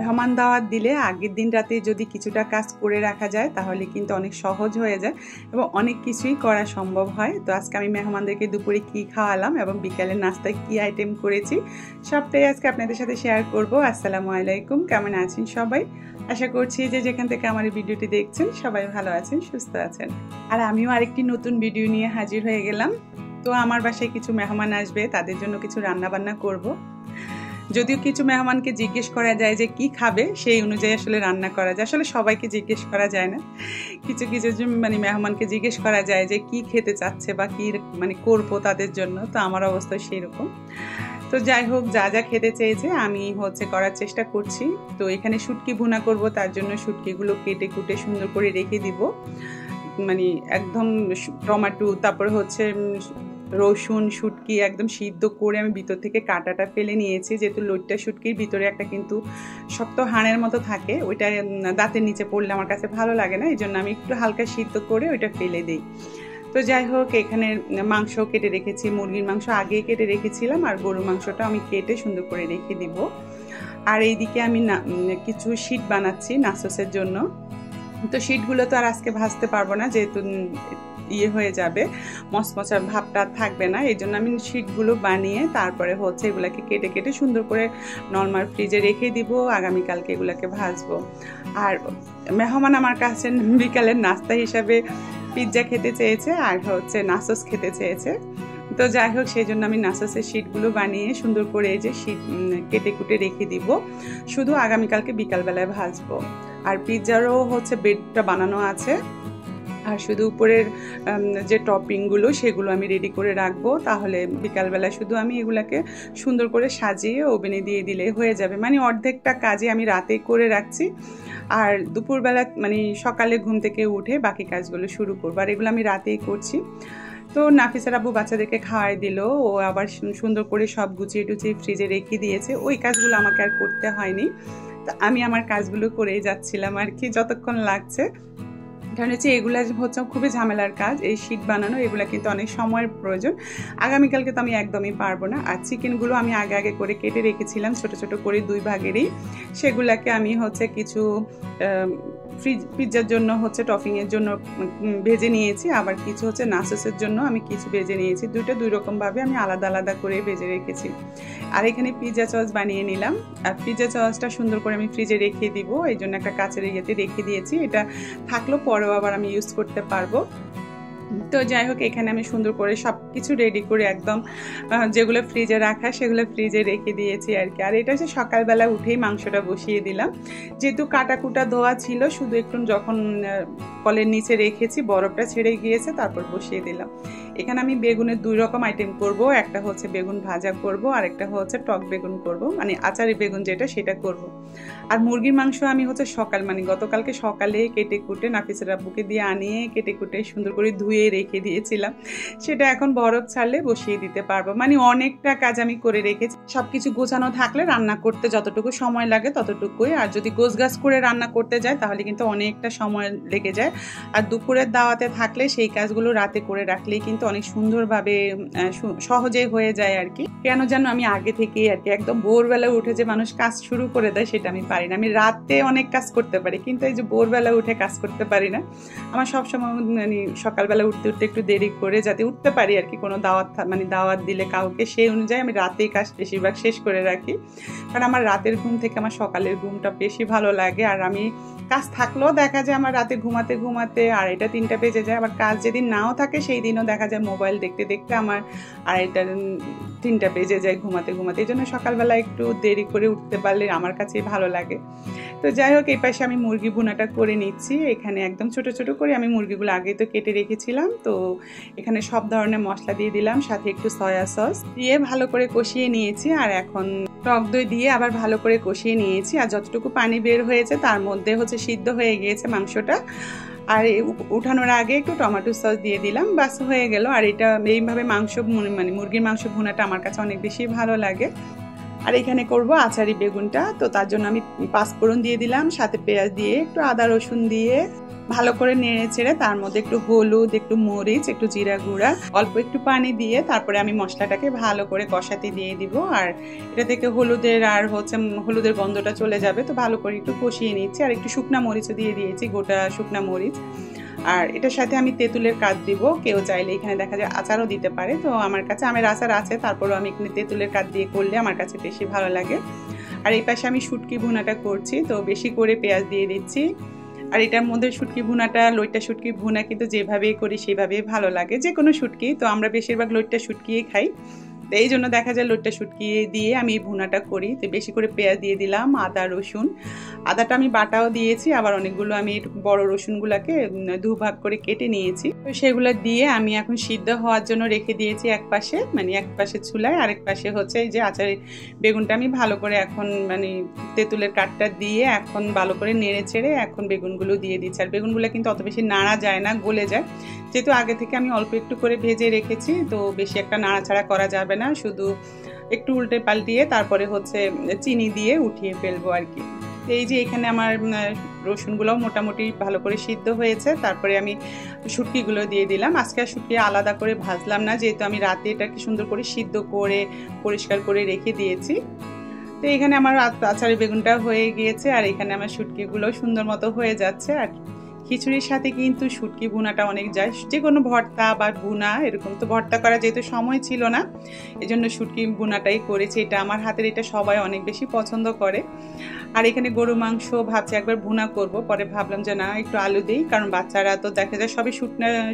মেহমান দাওয়াত দিলে আগের দিন রাতে যদি কিছুটা কাজ করে রাখা যায় তাহলে কিন্তু অনেক সহজ হয়ে যায় এবং অনেক কিছুই করা সম্ভব হয়। তো আজকে আমি মেহমানদেরকে দুপুরে কি খাওয়ালাম এবং বিকালের নাস্তায় কি আইটেম করেছি সবটাই আজকে আপনাদের সাথে শেয়ার করব। আসসালামু আলাইকুম, কেমন আছেন সবাই? আশা করছি যে যেখান থেকে আমার এই ভিডিওটি দেখছেন সবাই ভালো আছেন, সুস্থ আছেন। আর আমিও আরেকটি নতুন ভিডিও নিয়ে হাজির হয়ে গেলাম। তো আমার বাসায় কিছু মেহমান আসবে, তাদের জন্য কিছু রান্না বান্না করব। যদিও কিছু মেহমানকে জিজ্ঞেস করা যায় যে কি খাবে, সেই অনুযায়ী আসলে রান্না করা যায়। আসলে সবাইকে জিজ্ঞেস করা যায় না, কিছু কিছু মেহমানকে জিজ্ঞেস করা যায় যে কি খেতে চাচ্ছে বা কি করবো তাদের জন্য। তো আমার অবস্থা সেই রকম। তো যাই হোক, যা যা খেতে চেয়েছে আমি করার চেষ্টা করছি। তো এখানে শুটকি ভুনা করব, তার জন্য শুটকিগুলো কেটে কুটে সুন্দর করে রেখে দিব। একদম টমেটো, তারপরে রসুন, শুটকি একদম সিদ্ধ করে আমি ভিতর থেকে কাঁটাটা ফেলে নিয়েছি। যেহেতু লইট্টা শুটকির ভিতরে একটা কিন্তু শক্ত হাড়ের মতো থাকে, ওইটা দাঁতের নিচে পড়লে আমার কাছে ভালো লাগে না, এই জন্য আমি একটু হালকা সিদ্ধ করে ওইটা ফেলে দিই। তো যাই হোক, এখানে মাংস কেটে রেখেছি, মুরগির মাংস আগেই কেটে রেখেছিলাম, আর গরুর মাংসটা আমি কেটে সুন্দর করে রেখে দিব। আর এইদিকে আমি কিছু শিট বানাচ্ছি নাসোসের জন্য। তো শিটগুলো তো আর আজকে ভাজতে পারবো না, যেহেতু হয়ে যাবে, মচমচার ভাবটা থাকবে না। এই জন্য আমি শিটগুলো বানিয়ে তারপরে এগুলাকে কেটে কেটে সুন্দর করে নর্মাল ফ্রিজে রেখে দিব, আগামীকালকে এগুলাকে ভাজবো। আর মেহমান আমার কাছে বিকালের নাস্তা হিসাবে পিৎজা খেতে চেয়েছে আর নাসোস খেতে চেয়েছে। তো যাই হোক, সেই জন্য আমি নাসোসের শিটগুলো বানিয়ে সুন্দর করে এই যে শিট কেটে কুটে রেখে দিব, শুধু আগামীকালকে বিকালবেলায় ভাজবো। আর পিৎজারও ব্রেডটা বানানো আছে, আর শুধু উপরের যে টপিংগুলো সেগুলো আমি রেডি করে রাখবো। তাহলে বিকালবেলা শুধু আমি এগুলাকে সুন্দর করে সাজিয়ে ওভেনে দিয়ে দিলে হয়ে যাবে। অর্ধেকটা কাজে আমি রাতে করে রাখছি, আর দুপুরবেলা সকালে ঘুম থেকে উঠে বাকি কাজগুলো শুরু করবো। আর এগুলো আমি রাতেই করছি। তো নাফিসার আব্বু বাচ্চাদেরকে খাওয়াই দিল, ও আবার সুন্দর করে সব গুছিয়ে টুচিয়ে ফ্রিজে রেখে দিয়েছে। ওই কাজগুলো আমাকে আর করতে হয়নি, তো আমি আমার কাজগুলো করেই যাচ্ছিলাম আর কি, যতক্ষণ লাগছে। কারণ এগুলা খুবই ঝামেলার কাজ, এই শিট বানানো, এগুলা কিন্তু অনেক সময়ের প্রয়োজন। আগামীকালকে তো আমি একদমই পারবো না। আর চিকেনগুলো আমি আগে আগে করে কেটে রেখেছিলাম ছোট ছোট করে 2 ভাগেরই, সেগুলাকে আমি কিছু পিৎজার জন্য টফিংয়ের জন্য ভেজে নিয়েছি, আবার কিছু নাসোসের জন্য আমি কিছু ভেজে নিয়েছি। দুইটা 2 রকমভাবে আমি আলাদা আলাদা করে ভেজে রেখেছি। আর এখানে পিৎজা সস বানিয়ে নিলাম। আর পিৎজা সসটা সুন্দর করে আমি ফ্রিজে রেখে দিব, এই জন্য একটা কাঁচের ইয়েতে রেখে দিয়েছি। এটা থাকলেও পরেও আবার আমি ইউজ করতে পারবো। তো যাই হোক, এখানে আমি সুন্দর করে সব কিছু রেডি করে একদম যেগুলো ফ্রিজে রাখা সেগুলো ফ্রিজে রেখে দিয়েছি আর কি। আর এটা সকালবেলা উঠেই মাংসটা বসিয়ে দিলাম, যেহেতু কাটাকুটা ধোয়া ছিল, শুধু একটু যখন কলের নিচে রেখেছি বরফটা ছেড়ে গিয়েছে, তারপর বসিয়ে দিলাম। এখানে আমি বেগুনের 2 রকম আইটেম করব, একটা বেগুন ভাজা করব, আর একটা টক বেগুন করব, আচারি বেগুন যেটা সেটা করব। আর মুরগির মাংস আমি সকাল গতকালকে সকালে কেটে কুটে নাফিসের আব্বুকে দিয়ে আনিয়ে কেটে কুটে সুন্দর করে ধুয়ে রেখে দিয়েছিলাম, সেটা এখন বরফ ছাড়লে বসিয়ে দিতে পারবো। অনেকটা কাজ আমি করে রেখেছি। সবকিছু গোছানো থাকলে রান্না করতে যতটুকু সময় লাগে ততটুকুই, আর যদি গোছগাছ করে রান্না করতে যায় তাহলে কিন্তু অনেকটা সময় লেগে যায়। আর দুপুরের দাওয়াতে থাকলে সেই কাজগুলো রাতে করে রাখলেই কিন্তু অনেক সুন্দরভাবে সহজে হয়ে যায় আর কি। কেন যেন আমি আগে থেকেই আর কি একদম ভোরবেলা উঠে যে মানুষ কাজ শুরু করে দেয় সেটা আমি পারি না। আমি রাতে অনেক কাজ করতে পারি, কিন্তু এই যে ভোরবেলা উঠে কাজ করতে পারি না। আমার সবসময় সকালবেলা উঠতে উঠতে একটু দেরি করে যাতে উঠতে পারি আর কি, কোনো দাওয়াত দিলে কাউকে, সেই অনুযায়ী আমি রাতেই কাজ বেশিরভাগ শেষ করে রাখি। কারণ আমার রাতের ঘুম থেকে আমার সকালের ঘুমটা বেশি ভালো লাগে। আর আমি কাজ থাকলেও দেখা যায় আমার রাতে ঘুমাতে ঘুমাতে 2:30 3টা বেজে যায়। আবার কাজ যেদিন নাও থাকে সেই দিনও দেখা যায় মোবাইল দেখতে দেখতে আমার 2:30 3টা বেজে যায় ঘুমাতে ঘুমাতে। এই জন্য সকালবেলা একটু দেরি করে উঠতে পারলে আমার কাছেই ভালো লাগে। তো যাই হোক, এই পাশে আমি মুরগি ভুনাটা করে নিচ্ছি। এখানে একদম ছোট ছোট করে আমি মুরগিগুলো আগেই তো কেটে রেখেছিলাম। তো এখানে সব ধরনের মশলা দিয়ে দিলাম, সাথে একটু সয়া সস দিয়ে ভালো করে কষিয়ে নিয়েছি। আর এখন টক দই দিয়ে আবার ভালো করে কষিয়ে নিয়েছি। আর যতটুকু পানি বের হয়েছে তার মধ্যে সিদ্ধ হয়ে গিয়েছে মাংসটা। আর উঠানোর আগে একটু টমেটো সস দিয়ে দিলাম, বাস হয়ে গেল। আর এটা এইভাবে মুরগির মাংস ভুনাটা আমার কাছে অনেক বেশি ভালো লাগে। আর এখানে করব আচারি বেগুনটা। তো তার জন্য আমি পাঁচফোড়ন দিয়ে দিলাম, সাথে পেঁয়াজ দিয়ে একটু আদা রসুন দিয়ে ভালো করে নেড়ে ছেড়ে তার মধ্যে একটু হলুদ, একটু মরিচ, একটু জিরা গুঁড়া, অল্প একটু পানি দিয়ে তারপরে আমি মশলাটাকে ভালো করে কষাতে দিয়ে দিব। আর এটা থেকে হলুদের গন্ধটা চলে যাবে, তো ভালো করে একটু কষিয়ে নিচ্ছি। আর একটু শুকনা মরিচও দিয়ে দিয়েছি, গোটা শুকনা মরিচ। আর এটার সাথে আমি তেঁতুলের কাঠ দিব, কেউ চাইলে এখানে দেখা যায় আচারও দিতে পারে। তো আমার কাছে আমের আচার আছে, তারপরেও আমি এখানে তেঁতুলের কাঠ দিয়ে করলে আমার কাছে বেশি ভালো লাগে। আর এই পাশে আমি শুটকি ভুনাটা করছি, তো বেশি করে পেঁয়াজ দিয়ে দিচ্ছি। আর এটার মধ্যে শুটকি ভুনাটা, লইট্টা শুটকি ভুনা কিন্তু যেভাবেই করি সেভাবেই ভালো লাগে, যে কোনো শুটকি। তো আমরা বেশিরভাগ লইট্টা শুটকিই খাই, তো এই জন্য দেখা যায় লইট্টা শুটকি দিয়ে আমি এই ভুনাটা করি। তো বেশি করে পেঁয়াজ দিয়ে দিলাম, আদা রসুন, আদাটা আমি বাটাও দিয়েছি, আবার অনেকগুলো আমি বড় রসুনগুলোকে দুভাগ করে কেটে নিয়েছি। তো সেগুলো দিয়ে আমি এখন সিদ্ধ হওয়ার জন্য রেখে দিয়েছি এক পাশে, মানে এক পাশে চুলায়, আরেক পাশে হচ্ছে এই যে আচারের বেগুনটা আমি ভালো করে এখন মানে তেঁতুলের কাঠটা দিয়ে এখন ভালো করে নেড়ে চেড়ে এখন বেগুনগুলো দিয়ে দিচ্ছি। আর বেগুনগুলো কিন্তু অত বেশি নাড়া যায় না, গলে যায়, যেহেতু আগে থেকে আমি অল্প একটু করে ভেজে রেখেছি। তো বেশি একটা নাড়াচাড়া করা যাবে না, শুধু একটু উল্টে পাল্টিয়ে তারপরে হচ্ছে চিনি দিয়ে উঠিয়ে ফেলবো আর কি। এই যে এখানে আমার রসুনগুলোও মোটামুটি ভালো করে সিদ্ধ হয়েছে, তারপরে আমি শুটকিগুলো দিয়ে দিলাম। আজকে আর শুটকি আলাদা করে ভাজলাম না, যেহেতু আমি রাতে এটাকে সুন্দর করে সিদ্ধ করে পরিষ্কার করে রেখে দিয়েছি। তো এখানে আমার আচারের বেগুনটা হয়ে গিয়েছে, আর এখানে আমার শুটকিগুলো সুন্দর মতো হয়ে যাচ্ছে। আর খিচুড়ির সাথে কিন্তু শুটকি ভুনাটা অনেক যায়, যে কোনো ভর্তা বা ভুনা এরকম। তো ভর্তা করা যেহেতু সময় ছিল না, এই জন্য শুটকি ভুনাটাই করেছি। এটা আমার হাতের, এটা সবাই অনেক বেশি পছন্দ করে। আর এখানে গরু মাংস ভাবছি একবার ভুনা করব, পরে ভাবলাম যে না একটু আলু দিই, কারণ বাচ্চারা তো দেখা যায় সবই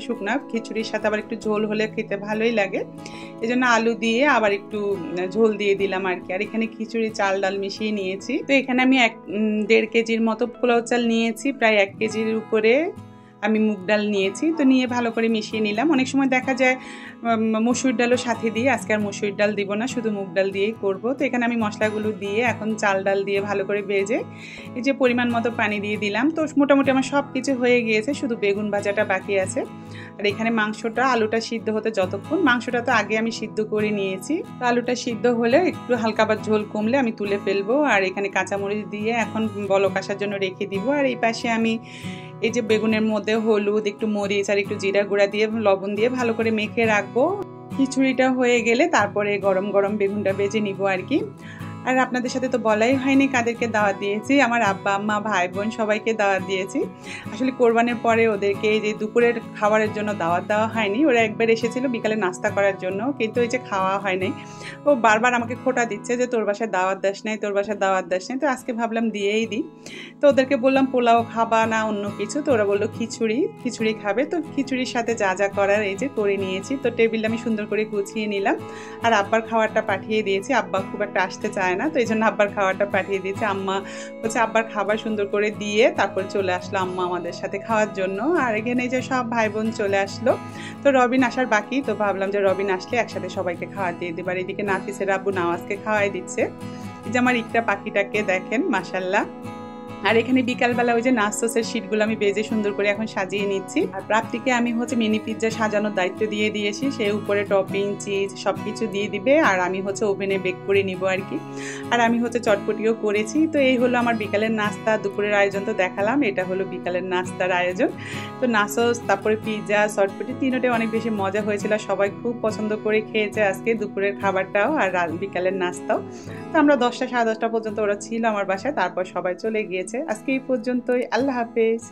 শুকনা, খিচুড়ির সাথে আবার একটু ঝোল হলে খেতে ভালোই লাগে, এই জন্য আলু দিয়ে আবার একটু ঝোল দিয়ে দিলাম আর কি। আর এখানে খিচুড়ি চাল ডাল মিশিয়ে নিয়েছি। তো এখানে আমি 1.5 কেজির মতো পোলাও চাল নিয়েছি, প্রায় 1 কেজির উপরে আমি মুগ ডাল নিয়েছি। তো নিয়ে ভালো করে মিশিয়ে নিলাম। অনেক সময় দেখা যায় মসুর ডালও সাথে দিয়ে, আজকে আর মসুর ডাল দিব না, শুধু মুগ ডাল দিয়েই করব। তো এখানে আমি মশলাগুলো দিয়ে এখন চাল ডাল দিয়ে ভালো করে ভেজে এই যে পরিমাণ মতো পানি দিয়ে দিলাম। তো মোটামুটি আমার সব কিছু হয়ে গিয়েছে, শুধু বেগুন ভাজাটা বাকি আছে। আর এখানে মাংসটা, আলুটা সিদ্ধ হতে যতক্ষণ, মাংসটা তো আগে আমি সিদ্ধ করে নিয়েছি। তো আলুটা সিদ্ধ হলে একটু হালকা বা ঝোল কমলে আমি তুলে ফেলবো। আর এখানে কাঁচামরিচ দিয়ে এখন বলক আসার জন্য রেখে দিব। আর এই পাশে আমি এই যে বেগুনের মধ্যে হলুদ, একটু মরিচ আর একটু জিরা গুঁড়া দিয়ে লবণ দিয়ে ভালো করে মেখে রাখবো। খিচুড়িটা হয়ে গেলে তারপরে গরম গরম বেগুনটা ভেজে নিব আর কি। আর আপনাদের সাথে তো বলাই হয়নি কাদেরকে দাওয়াত দিয়েছি, আমার আব্বা আম্মা ভাই বোন সবাইকে দাওয়াত দিয়েছি। আসলে কোরবানের পরে ওদেরকে এই যে দুপুরের খাবারের জন্য দাওয়াত দেওয়া হয়নি। ওরা একবার এসেছিল বিকালে নাস্তা করার জন্য, কিন্তু এই যে খাওয়া হয় নাই। ও বারবার আমাকে খোঁটা দিচ্ছে যে তোর বাসায় দাওয়াত দাস নাই, তোর বাসায় দাওয়াত দাস নাই। তো আজকে ভাবলাম দিয়েই দিই। তো ওদেরকে বললাম পোলাও খাবা না অন্য কিছু, তো ওরা বললো খিচুড়ি খাবে। তো খিচুড়ির সাথে যা যা করার এই যে করে নিয়েছি। তো টেবিলটা আমি সুন্দর করে গুছিয়ে নিলাম। আর আব্বার খাবারটা পাঠিয়ে দিয়েছি, আব্বা খুব একটা আসতে চায় না, তো এই জন্য আব্বার খাবারটা পাঠিয়ে দিয়েছে। আম্মা হচ্ছে আব্বার খাবার সুন্দর করে দিয়ে তারপর চলে আসলো আম্মা আমাদের সাথে খাওয়ার জন্য। আর এখানে যে সব ভাই বোন চলে আসলো। তো রবিন আসার বাকি, তো ভাবলাম যে রবিন আসলে একসাথে সবাইকে খাওয়া দিয়ে দেবো। আর এদিকে নাফিসের আব্বু নাওয়াজকে খাওয়াই দিচ্ছে। এই যে আমার ইকটা পাখিটাকে দেখেন, মাশাল্লাহ। আর এখানে বিকালবেলা ওই যে নাচসের শীটগুলো আমি বেজে সুন্দর করে এখন সাজিয়ে নিচ্ছি। আর প্রাপ্তিকে আমি হচ্ছে মিনি পিৎজা সাজানোর দায়িত্ব দিয়ে দিয়েছি, সে উপরে টপিং চিজ সব কিছু দিয়ে দিবে, আর আমি হচ্ছে ওভেনে বেক করে নিব আর কি। আর আমি হচ্ছে চটপটিও করেছি। তো এই হলো আমার বিকালের নাস্তা। দুপুরের আয়োজন তো দেখালাম, এটা হলো বিকালের নাস্তার আয়োজন। তো নাচস, তারপরে পিৎজা, চটপটি তিনটাই অনেক বেশি মজা হয়েছিল, সবাই খুব পছন্দ করে খেয়েছে আজকে দুপুরের খাবারটাও আর বিকালের নাস্তাও। তো আমরা 10টা সাড়ে 10টা পর্যন্ত ওরা ছিল আমার বাসায়, তারপর সবাই চলে গিয়েছে। আজকে এই পর্যন্তই, আল্লাহ হাফেজ।